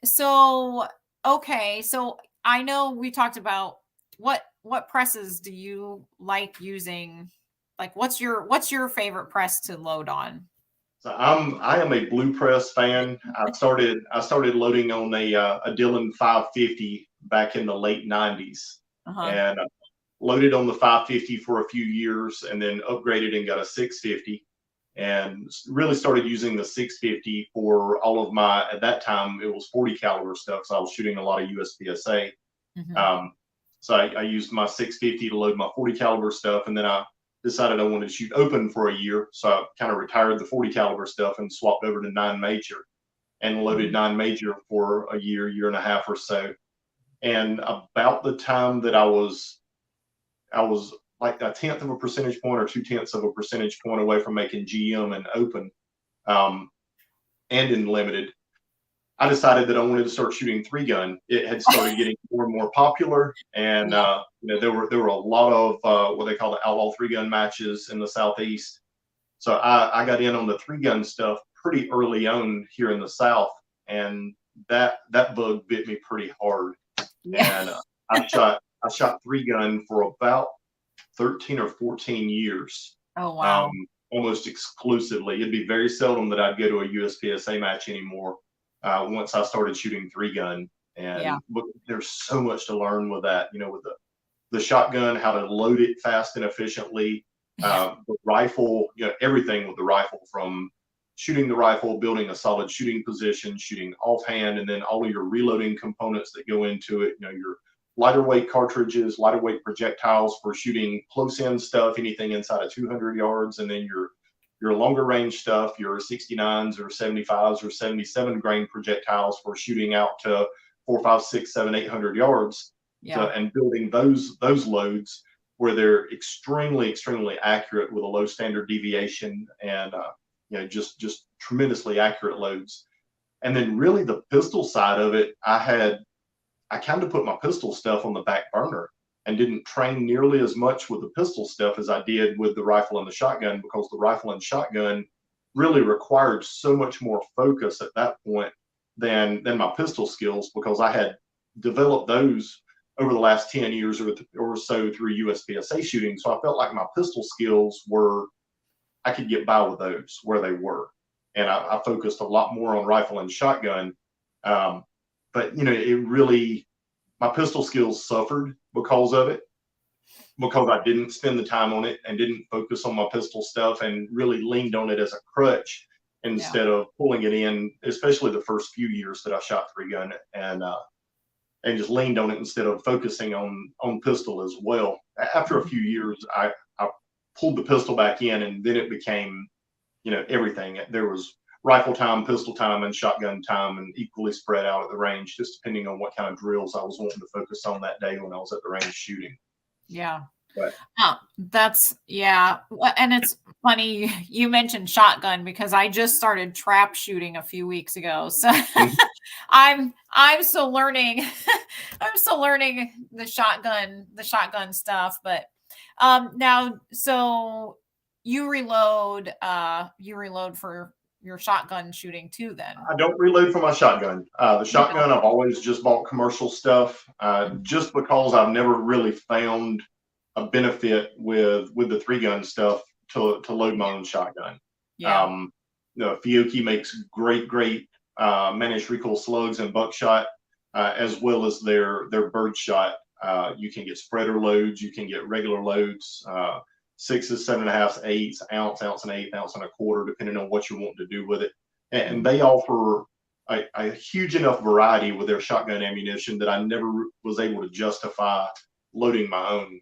Speaker 1: So, okay. So I know we talked about what presses do you like using? Like, what's your favorite press to load on?
Speaker 2: So I am a blue press fan. I started loading on a Dillon 550 back in the late 90s, and loaded on the 550 for a few years, and then upgraded and got a 650, and really started using the 650 for all of my, at that time it was 40 caliber stuff, so I was shooting a lot of USPSA. So I used my 650 to load my 40 caliber stuff, and then I decided I wanted to shoot open for a year, so I kind of retired the 40 caliber stuff and swapped over to 9 major, and loaded 9 major for a year and a half or so. And about the time that I was like 1/10 of a percentage point or 2/10 of a percentage point away from making GM and open, and in limited, I decided that I wanted to start shooting 3-gun. It had started getting more and more popular, and there were a lot of what they call the outlaw 3-gun matches in the Southeast. So I got in on the 3-gun stuff pretty early on here in the South, and that bug bit me pretty hard. And I shot 3-gun for about 13 or 14 years.
Speaker 1: Oh wow!
Speaker 2: Almost exclusively. It'd be very seldom that I'd go to a USPSA match anymore. Once I started shooting 3-gun, and there's so much to learn with that, with the shotgun, how to load it fast and efficiently, the rifle, everything with the rifle, from shooting the rifle, building a solid shooting position, shooting offhand, and then all of your reloading components that go into it, your lighter weight cartridges, lighter weight projectiles for shooting close in stuff, anything inside of 200 yards, and then your longer range stuff, your 69s or 75s or 77 grain projectiles for shooting out to 4, 5, 6, 7, 800 yards. So, and building those loads where they're extremely accurate with a low standard deviation, and just tremendously accurate loads. And then really the pistol side of it, I kind of put my pistol stuff on the back burner and didn't train nearly as much with the pistol stuff as I did with the rifle and the shotgun, because the rifle and shotgun really required so much more focus at that point than my pistol skills, because I had developed those over the last 10 years or so through USPSA shooting. So I felt like my pistol skills I could get by with those where they were. And I focused a lot more on rifle and shotgun. But it really, my pistol skills suffered because of it, because I didn't spend the time on it and didn't focus on my pistol stuff, and really leaned on it as a crutch instead of pulling it in, especially the first few years that I shot 3-gun, and just leaned on it instead of focusing on pistol as well. After a few years, I pulled the pistol back in, and then it became, everything. There was rifle time, pistol time, and shotgun time, and equally spread out at the range, just depending on what kind of drills I was wanting to focus on that day when I was at the range shooting.
Speaker 1: Yeah.
Speaker 2: But
Speaker 1: and it's funny you mentioned shotgun, because I just started trap shooting a few weeks ago. So I'm still learning. I'm still learning the shotgun stuff. But now, so you reload for your shotgun shooting too, then?
Speaker 2: I don't reload for my shotgun. The shotgun, I've always just bought commercial stuff, just because I've never really found a benefit with the 3-gun stuff to load my own shotgun. Fiocchi makes great managed recoil slugs and buckshot, as well as their bird shot. You can get spreader loads, you can get regular loads. 6s, 7.5s, 8s, ounce and eighth, ounce and a quarter, depending on what you want to do with it. And
Speaker 1: Mhm.
Speaker 2: they offer a huge enough variety with their shotgun ammunition that I never was able to justify loading my own.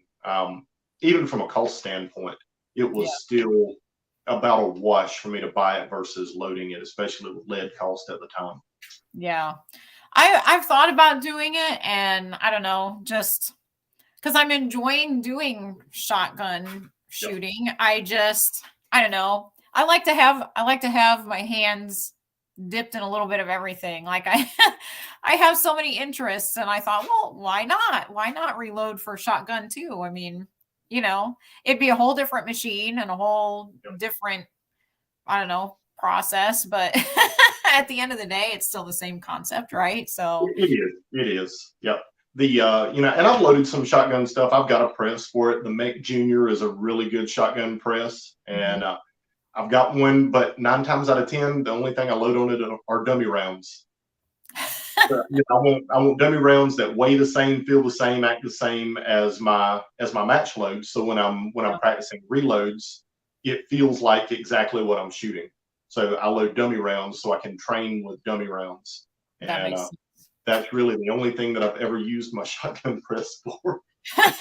Speaker 2: Even from a cost standpoint, it
Speaker 1: Yeah.
Speaker 2: was still about a wash for me to buy it versus loading it, especially with lead cost at the time.
Speaker 1: Yeah. I've thought about doing it, and I don't know, just because I'm enjoying doing shotgun
Speaker 2: Yep.
Speaker 1: shooting. I don't know. I like to have my hands dipped in a little bit of everything. Like I I have so many interests, and I thought, well, why not? Why not reload for shotgun too? I mean, it'd be a whole different machine and a whole
Speaker 2: Yep.
Speaker 1: different, I don't know, process, but at the end of the day, it's still the same concept, right? So,
Speaker 2: It is. It is. Yep. And I've loaded some shotgun stuff. I've got a press for it. The Make Junior is a really good shotgun press,
Speaker 1: mhm.
Speaker 2: and I've got one. But 9 times out of 10, the only thing I load on it are dummy rounds. I want dummy rounds that weigh the same, feel the same, act the same as my match loads. So when I'm practicing reloads, it feels like exactly what I'm shooting. So I load dummy rounds so I can train with dummy rounds,
Speaker 1: That
Speaker 2: and
Speaker 1: makes
Speaker 2: that's really the only thing that I've ever used my shotgun press for.
Speaker 1: sense.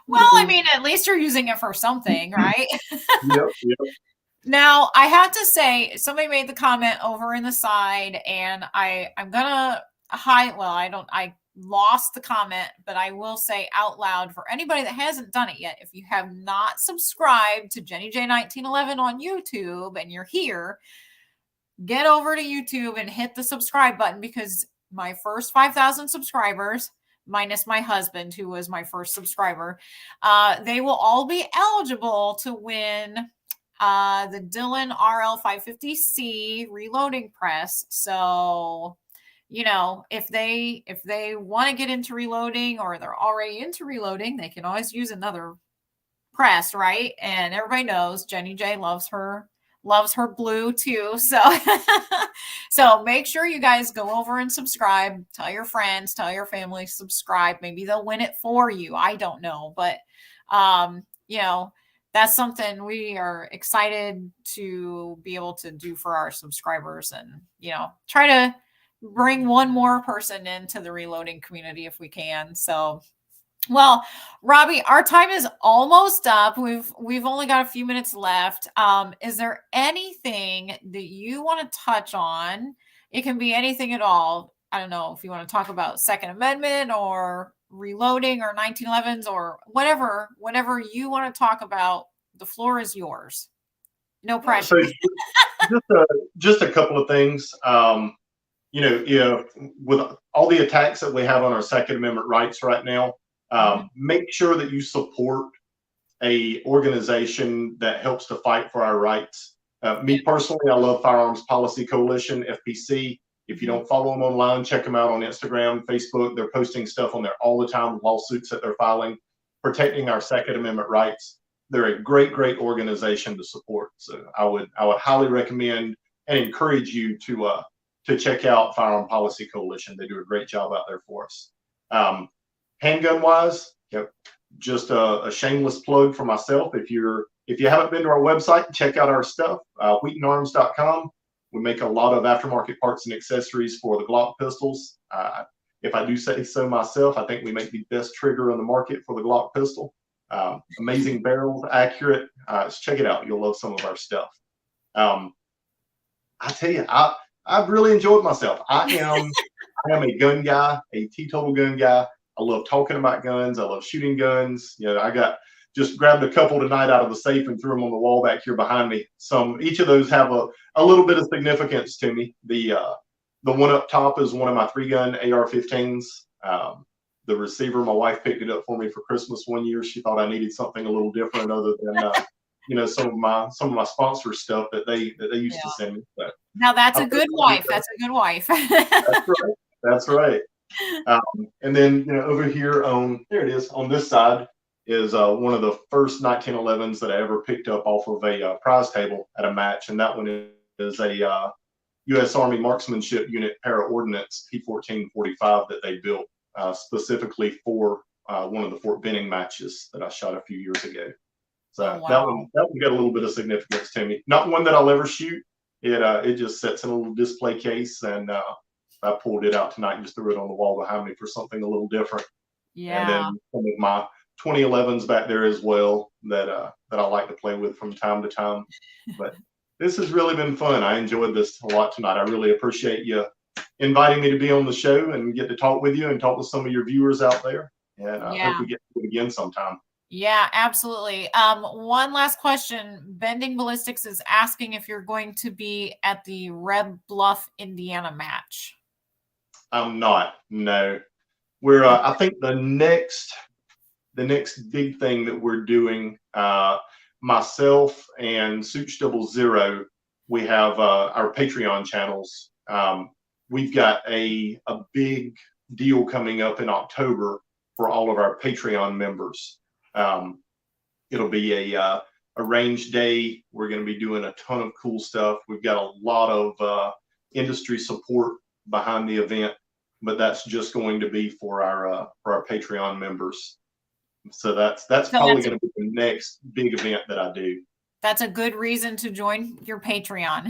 Speaker 1: Well, I mean, at least you're using it for something, right?
Speaker 2: Yep, yep.
Speaker 1: Now, I have to say, somebody made the comment over in the side, and I'm gonna I lost the comment, but I will say out loud for anybody that hasn't done it yet, if you have not subscribed to Jenny J 1911 on YouTube and you're here, get over to YouTube and hit the subscribe button, because my first 5,000 subscribers, minus my husband, who was my first subscriber, they will all be eligible to win the Dillon RL 550C reloading press. So, if they want to get into reloading, or they're already into reloading, they can always use another press, right? And everybody knows Jenny J loves her blue too. So so make sure you guys go over and subscribe. Tell your friends, tell your family, subscribe. Maybe they'll win it for you. I don't know, but um, you know, that's something we are excited to be able to do for our subscribers, and try to bring one more person into the reloading community if we can. So, well, Robbie, our time is almost up. We've only got a few minutes left. Is there anything that you want to touch on? It can be anything at all. I don't know if you want to talk about Second Amendment or reloading or 1911s or whatever you want to talk about. The floor is yours. No pressure.
Speaker 2: So just a couple of things. With all the attacks that we have on our Second Amendment rights right now,
Speaker 1: Mhm.
Speaker 2: make sure that you support a organization that helps to fight for our rights. Me personally, I love Firearms Policy Coalition, FPC. If you
Speaker 1: Mhm.
Speaker 2: don't follow them online, check them out on Instagram, Facebook. They're posting stuff on there all the time, lawsuits that they're filing, protecting our Second Amendment rights. They're a great, great organization to support. So I would highly recommend and encourage you to check out Firearm Policy Coalition. They do a great job out there for us. Handgun wise, just a shameless plug for myself. If you haven't been to our website, check out our stuff, wheatonarms.com. We make a lot of aftermarket parts and accessories for the Glock pistols. If I do say so myself, I think we make the best trigger on the market for the Glock pistol. Amazing barrels, accurate. Check it out. You'll love some of our stuff. I tell you, I've really enjoyed myself. I am a gun guy, a teetotal gun guy. I love talking about guns. I love shooting guns. I just grabbed a couple tonight out of the safe and threw them on the wall back here behind me. Each of those have a little bit of significance to me. The one up top is one of my 3-gun AR-15s. The receiver, my wife picked it up for me for Christmas one year. She thought I needed something a little different other than some of my sponsor stuff that they used to
Speaker 1: Yeah.
Speaker 2: send me. But
Speaker 1: Now that's
Speaker 2: I
Speaker 1: a good wife. That's a good wife.
Speaker 2: that's right. That's right. And then over here there it is on this side is one of the first 1911s that I ever picked up off of a prize table at a match, and that one is a U.S. Army Marksmanship Unit Para Ordnance P1445 that they built specifically for one of the Fort Benning matches that I shot a few years ago.
Speaker 1: Oh,
Speaker 2: So
Speaker 1: wow.
Speaker 2: that one got a little bit of significance to me. Not one that I'll ever shoot. It just sits in a little display case, and I pulled it out tonight and just threw it on the wall behind me for something a little different. And
Speaker 1: Yeah.
Speaker 2: then some of my 2011s back there as well that I like to play with from time to time. But this has really been fun. I enjoyed this a lot tonight. I really appreciate you inviting me to be on the show and get to talk with you and talk with some of your viewers out there. And I hope
Speaker 1: Yeah.
Speaker 2: we get to do it again sometime.
Speaker 1: Yeah, absolutely. One last question. Bending Ballistics is asking if you're going to be at the Red Bluff, Indiana match.
Speaker 2: I'm not. No, we're. I think the next big thing that we're doing, myself and Such 00, we have our Patreon channels. We've got a big deal coming up in October for all of our Patreon members. It'll be a range day. We're going to be doing a ton of cool stuff. We've got a lot of industry support behind the event, but that's just going to be for our Patreon members. So that's probably going to be the next big event that I do.
Speaker 1: That's a good reason to join your Patreon.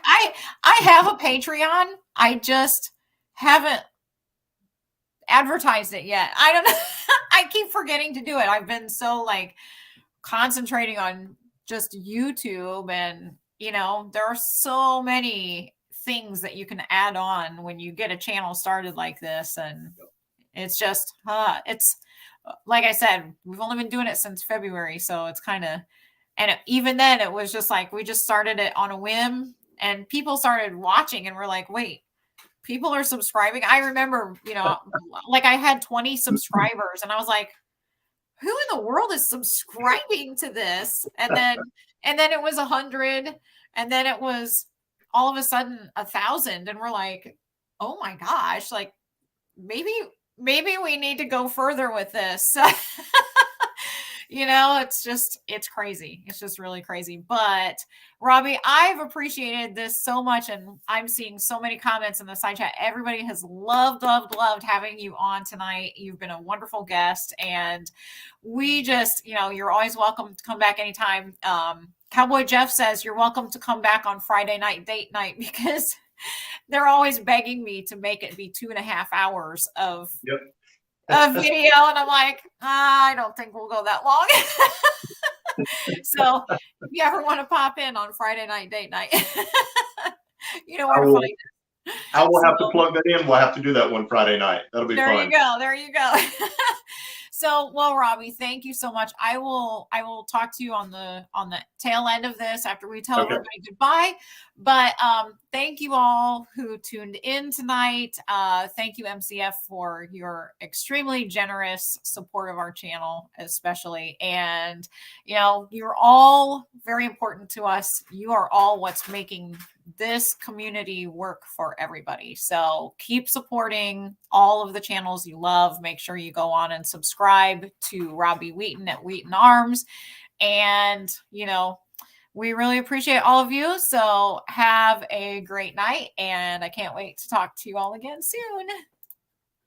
Speaker 1: I have a Patreon. I just haven't advertised it yet. I don't know. I keep forgetting to do it. I've been so like concentrating on just YouTube, and there are so many things that you can add on when you get a channel started like this, and it's just it's like I said, we've only been doing it since February, so it's kind of, and even then it was just like we just started it on a whim, and people started watching, and we're like, wait, people are subscribing. I remember, like I had 20 subscribers, and I was like, who in the world is subscribing to this? And then it was 100, and then it was all of a sudden 1,000, and we're like, oh my gosh, like maybe we need to go further with this. It's crazy. It's just really crazy. But Robbie, I've appreciated this so much, and I'm seeing so many comments in the side chat. Everybody has loved having you on tonight. You've been a wonderful guest, and we just, you're always welcome to come back anytime. Cowboy Jeff says you're welcome to come back on Friday night date night, because they're always begging me to make it be 2.5 hours of video, and I'm like, I don't think we'll go that long. So if you ever want to pop in on Friday night date night, you know where to find it.
Speaker 2: I will have to plug that in. We'll have to do that one Friday night. That'll be fun.
Speaker 1: There you go. So, well, Robbie, thank you so much. I will talk to you on the tail end of this after we tell everybody goodbye. But thank you all who tuned in tonight. Thank you, MCF, for your extremely generous support of our channel, especially. And you're all very important to us. You are all what's making this community work for everybody. So keep supporting all of the channels you love. Make sure you go on and subscribe to Robbie Wheaton at Wheaton Arms. And, we really appreciate all of you. So have a great night, and I can't wait to talk to you all again soon.